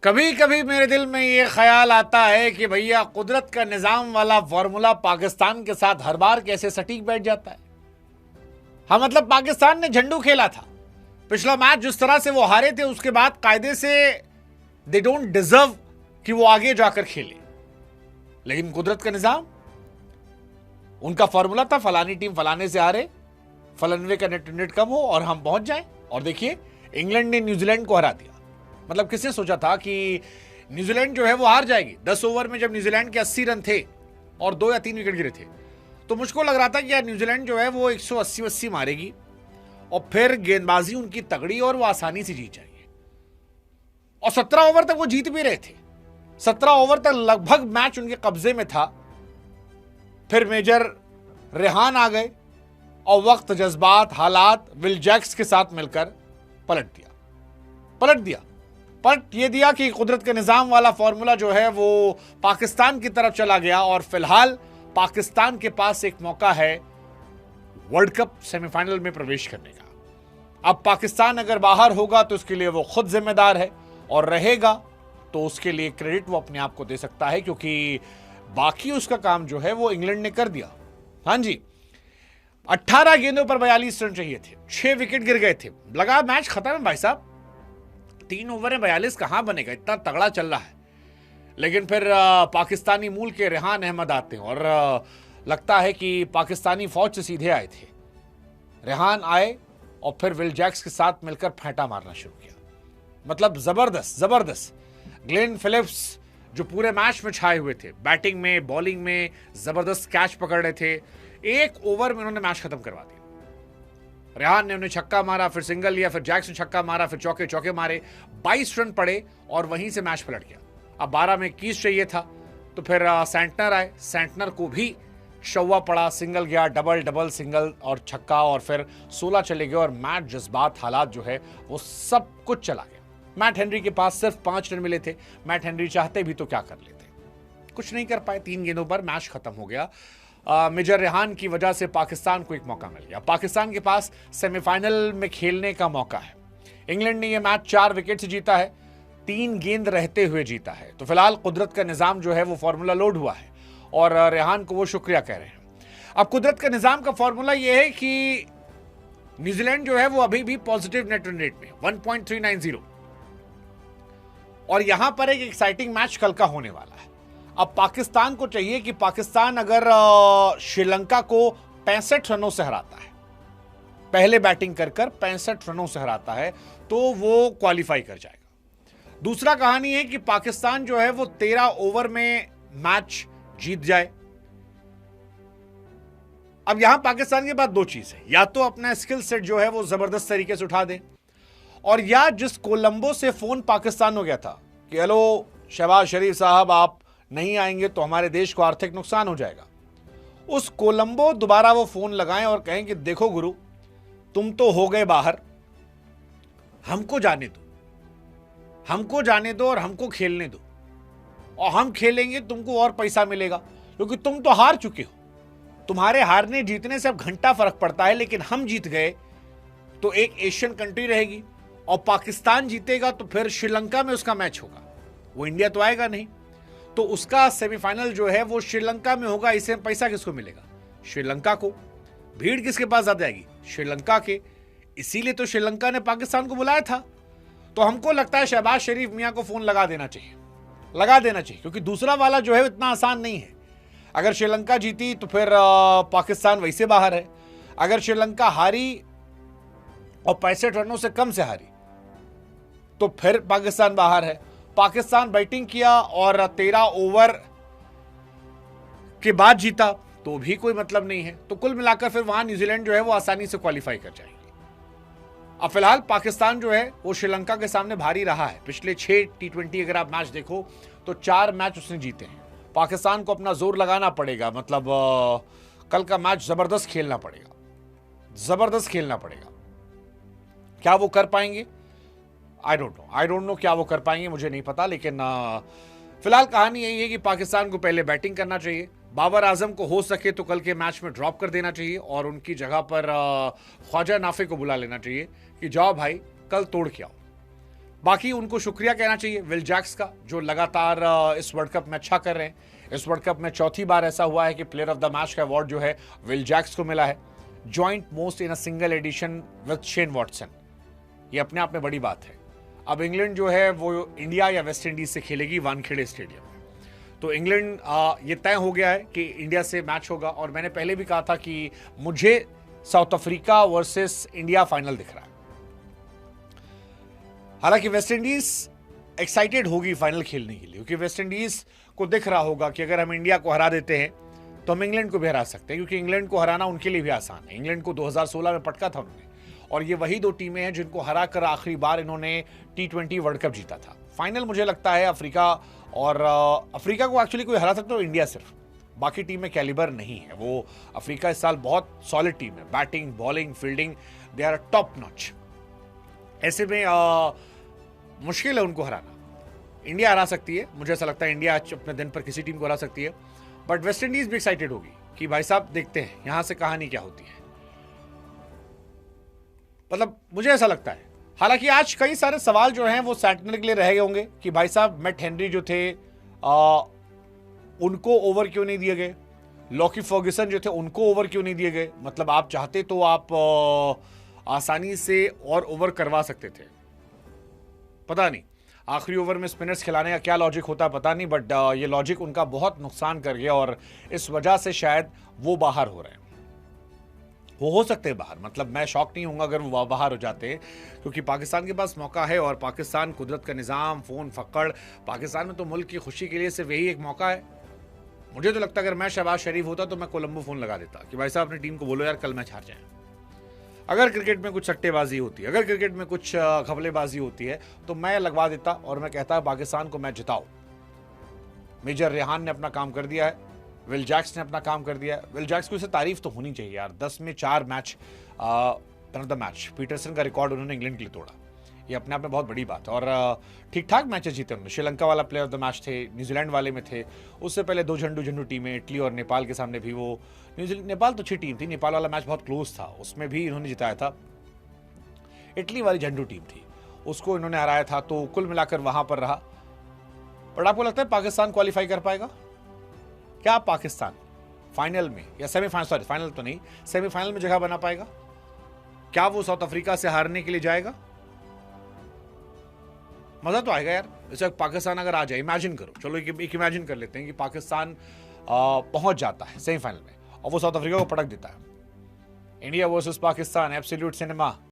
कभी कभी मेरे दिल में ये ख्याल आता है कि भैया कुदरत का निजाम वाला फॉर्मूला पाकिस्तान के साथ हर बार कैसे सटीक बैठ जाता है। हाँ, मतलब पाकिस्तान ने झंडू खेला था पिछला मैच, जिस तरह से वो हारे थे उसके बाद कायदे से दे डोंट डिजर्व कि वो आगे जाकर खेले। लेकिन कुदरत का निजाम, उनका फॉर्मूला था फलानी टीम फलाने से हारे, फलानवे का नेट कम हो और हम पहुंच जाएं। और देखिए, इंग्लैंड ने न्यूजीलैंड को हरा दिया। मतलब किसने सोचा था कि न्यूजीलैंड जो है वो हार जाएगी। 10 ओवर में जब न्यूजीलैंड के 80 रन थे और 2 या 3 विकेट गिरे थे, तो मुझको लग रहा था कि यार न्यूजीलैंड जो है वो 180 मारेगी और फिर गेंदबाजी उनकी तगड़ी और वो आसानी से जीत जाएगी। और 17 ओवर तक वो जीत भी रहे थे। 17 ओवर तक लगभग मैच उनके कब्जे में था। फिर मेजर रेहान आ गए और वक्त, जज्बात, हालात विल जैक्स के साथ मिलकर पलट ये दिया कि कुदरत के निजाम वाला फॉर्मूला जो है वो पाकिस्तान की तरफ चला गया। और फिलहाल पाकिस्तान के पास एक मौका है वर्ल्ड कप सेमीफाइनल में प्रवेश करने का। अब पाकिस्तान अगर बाहर होगा तो उसके लिए वो खुद जिम्मेदार है, और रहेगा तो उसके लिए क्रेडिट वो अपने आप को दे सकता है, क्योंकि बाकी उसका काम जो है वो इंग्लैंड ने कर दिया। हाँ जी, 18 गेंदों पर 42 रन चाहिए थे, 6 विकेट गिर गए थे, लगा मैच खत्म है भाई साहब। 3 ओवर में 42 कहां बनेगा, इतना तगड़ा चल रहा है। लेकिन फिर पाकिस्तानी मूल के रेहान अहमद आते हैं और लगता है कि पाकिस्तानी फौज से सीधे आए थे। रेहान आए और फिर विल जैक्स के साथ मिलकर फेंटा मारना शुरू किया। मतलब जबरदस्त। ग्लेन फिलिप्स जो पूरे मैच में छाए हुए थे, बैटिंग में, बॉलिंग में जबरदस्त कैच पकड़ रहे थे। 1 ओवर में उन्होंने मैच खत्म करवा दिया। रेहान ने उन्हें छक्का मारा, फिर सिंगल लिया, फिर जैक्स ने छक्का मारा, फिर चौके मारे, 22 रन पड़े और वहीं से मैच पलट गया। अब 12 में 21 चाहिए था, तो फिर सैंटनर आए, सैंटनर को भी शौवा पड़ा, सिंगल गया, डबल सिंगल और छक्का, और फिर 16 चले गए और मैच, जज्बात, हालात जो है वो सब कुछ चला गया। मैट हेनरी के पास सिर्फ 5 रन मिले थे। मैट हेनरी चाहते भी तो क्या कर लेते, कुछ नहीं कर पाए। 3 गेंदों पर मैच खत्म हो गया। मेजर रेहान की वजह से पाकिस्तान को एक मौका मिल गया। पाकिस्तान के पास सेमीफाइनल में खेलने का मौका है। इंग्लैंड ने यह मैच 4 विकेट से जीता है, 3 गेंद रहते हुए जीता है। तो फिलहाल कुदरत का निजाम जो है वो फॉर्मूला लोड हुआ है और रेहान को वो शुक्रिया कह रहे हैं। अब कुदरत का निजाम का फॉर्मूला यह है कि न्यूजीलैंड जो है वो अभी भी पॉजिटिव नेट रन रेट में 1.390, और यहां पर एक एक्साइटिंग मैच कल का होने वाला है। अब पाकिस्तान को चाहिए कि पाकिस्तान अगर श्रीलंका को 65 रनों से हराता है, पहले बैटिंग कर 65 रनों से हराता है, तो वो क्वालिफाई कर जाएगा। दूसरा कहानी है कि पाकिस्तान जो है वो 13 ओवर में मैच जीत जाए। अब यहां पाकिस्तान के पास 2 चीज है, या तो अपना स्किल सेट जो है वो जबरदस्त तरीके से उठा दे, और या जिस कोलंबो से फोन पाकिस्तान हो गया था कि हेलो शहबाज शरीफ साहब, आप नहीं आएंगे तो हमारे देश को आर्थिक नुकसान हो जाएगा, उस कोलंबो दोबारा वो फोन लगाएं और कहें कि देखो गुरु, तुम तो हो गए बाहर, हमको जाने दो और हमको खेलने दो, और हम खेलेंगे, तुमको और पैसा मिलेगा, क्योंकि तुम तो हार चुके हो। तुम्हारे हारने जीतने से अब घंटा फर्क पड़ता है, लेकिन हम जीत गए तो एक एशियन कंट्री रहेगी, और पाकिस्तान जीतेगा तो फिर श्रीलंका में उसका मैच होगा, वो इंडिया तो आएगा नहीं, तो उसका सेमीफाइनल जो है वो श्रीलंका में होगा। इससे पैसा किसको मिलेगा? श्रीलंका को। भीड़ किसके पास ज्यादा आएगी? श्रीलंका के। इसीलिए तो श्रीलंका ने पाकिस्तान को बुलाया था। तो हमको लगता है शहबाज शरीफ मियां को फोन लगा देना चाहिए, क्योंकि दूसरा वाला जो है इतना आसान नहीं है। अगर श्रीलंका जीती तो फिर पाकिस्तान वैसे बाहर है, अगर श्रीलंका हारी और 65 रनों से कम से हारी तो फिर पाकिस्तान बाहर है। पाकिस्तान बैटिंग किया और 13 ओवर के बाद जीता तो भी कोई मतलब नहीं है। तो कुल मिलाकर फिर वहां न्यूजीलैंड जो है वो आसानी से क्वालिफाई कर जाएगी। अब फिलहाल पाकिस्तान जो है वो श्रीलंका के सामने भारी रहा है। पिछले 6 T20 अगर आप मैच देखो तो 4 मैच उसने जीते हैं। पाकिस्तान को अपना जोर लगाना पड़ेगा, मतलब कल का मैच जबरदस्त खेलना पड़ेगा। क्या वो कर पाएंगे? आई डोंट नो क्या वो कर पाएंगे, मुझे नहीं पता। लेकिन फिलहाल कहानी यही है कि पाकिस्तान को पहले बैटिंग करना चाहिए। बाबर आजम को हो सके तो कल के मैच में ड्रॉप कर देना चाहिए और उनकी जगह पर ख्वाजा नाफे को बुला लेना चाहिए कि जाओ भाई, कल तोड़ के आओ। बाकी उनको शुक्रिया कहना चाहिए विल जैक्स का, जो लगातार इस वर्ल्ड कप में अच्छा कर रहे हैं। इस वर्ल्ड कप में चौथी बार ऐसा हुआ है कि प्लेयर ऑफ द मैच का अवार्ड जो है विल जैक्स को मिला है, joint most in a single edition with Shane Watson. ये अपने आप में बड़ी बात है। अब इंग्लैंड जो है वो इंडिया या वेस्ट इंडीज से खेलेगी वानखेड़े स्टेडियम में, तो इंग्लैंड ये तय हो गया है कि इंडिया से मैच होगा। और मैंने पहले भी कहा था कि मुझे south Africa versus India final दिख रहा है। हालांकि वेस्ट इंडीज एक्साइटेड होगी फाइनल खेलने के लिए, क्योंकि वेस्ट इंडीज को दिख रहा होगा कि अगर हम इंडिया को हरा देते हैं तो हम इंग्लैंड को भी हरा सकते हैं, क्योंकि इंग्लैंड को हराना उनके लिए भी आसान है। इंग्लैंड को 2016 में पटका था उन्होंने, और ये वही दो टीमें हैं जिनको हरा कर आखिरी बार इन्होंने T20 वर्ल्ड कप जीता था। फाइनल मुझे लगता है अफ्रीका, और अफ्रीका को एक्चुअली कोई हरा सकता है तो इंडिया सिर्फ, बाकी टीम में कैलिबर नहीं है। वो अफ्रीका इस साल बहुत सॉलिड टीम है, batting, bowling, fielding, they are top notch. ऐसे में मुश्किल है उनको हराना। इंडिया हरा सकती है, मुझे ऐसा लगता है इंडिया अपने दिन पर किसी टीम को हरा सकती है, बट वेस्ट इंडीज भी एक्साइटेड होगी कि भाई साहब देखते हैं यहां से कहानी क्या होती है। मतलब मुझे ऐसा लगता है। हालांकि आज कई सारे सवाल जो हैं वो सैटनर के लिए रह गए होंगे कि भाई साहब मैट हेनरी जो थे उनको ओवर क्यों नहीं दिए गए, लॉकी फर्ग्यूसन जो थे उनको ओवर क्यों नहीं दिए गए। मतलब आप चाहते तो आप आसानी से और ओवर करवा सकते थे, पता नहीं आखिरी ओवर में स्पिनर्स खिलाने का क्या लॉजिक होता है पता नहीं, बट ये लॉजिक उनका बहुत नुकसान कर गया और इस वजह से शायद वो बाहर हो रहे हैं। वो हो सकते हैं बाहर, मतलब मैं शॉक नहीं हूंगा अगर वो बाहर हो जाते हैं, क्योंकि पाकिस्तान के पास मौका है और पाकिस्तान कुदरत का निज़ाम, फ़ोन फक्कड़, पाकिस्तान में तो मुल्क की खुशी के लिए सिर्फ यही एक मौका है। मुझे तो लगता है अगर मैं शहबाज शरीफ होता तो मैं कोलंबो फ़ोन लगा देता कि भाई साहब अपनी टीम को बोलो यार कल मैच हार जाए। अगर क्रिकेट में कुछ सट्टेबाजी होती है, अगर क्रिकेट में कुछ घपलेबाजी होती है तो मैं लगवा देता और मैं कहता पाकिस्तान को मैच जिताओ। मेजर रेहान ने अपना काम कर दिया है, विल जैक्स ने अपना काम कर दिया है। विल जैक्स को इसे तारीफ तो होनी चाहिए यार, 10 में 4 match man of the match, Pietersen का रिकॉर्ड उन्होंने इंग्लैंड के लिए तोड़ा, ये अपने आप में बहुत बड़ी बात है। और ठीक ठाक मैचेस जीते उन्होंने, श्रीलंका वाला प्लेयर ऑफ द मैच थे, न्यूजीलैंड वाले में थे, उससे पहले 2 झंडू टीमें इटली और नेपाल के सामने भी वो, नेपाल तो अच्छी टीम थी, नेपाल वाला मैच बहुत क्लोज था, उसमें भी इन्होंने जिताया था। इटली वाली झंडू टीम थी, उसको इन्होंने हराया था, तो कुल मिलाकर वहां पर रहा। बट आपको लगता है पाकिस्तान क्वालिफाई कर पाएगा क्या? पाकिस्तान फाइनल में या सेमीफाइनल, सॉरी फाइनल तो नहीं, सेमीफाइनल में जगह बना पाएगा क्या? वो साउथ अफ्रीका से हारने के लिए जाएगा? मजा तो आएगा यार। जैसे पाकिस्तान अगर आ जाए, इमेजिन करो, चलो एक इमेजिन कर लेते हैं कि पाकिस्तान पहुंच जाता है सेमीफाइनल में और वो साउथ अफ्रीका को पटक देता है। India versus Pakistan, absolute cinema.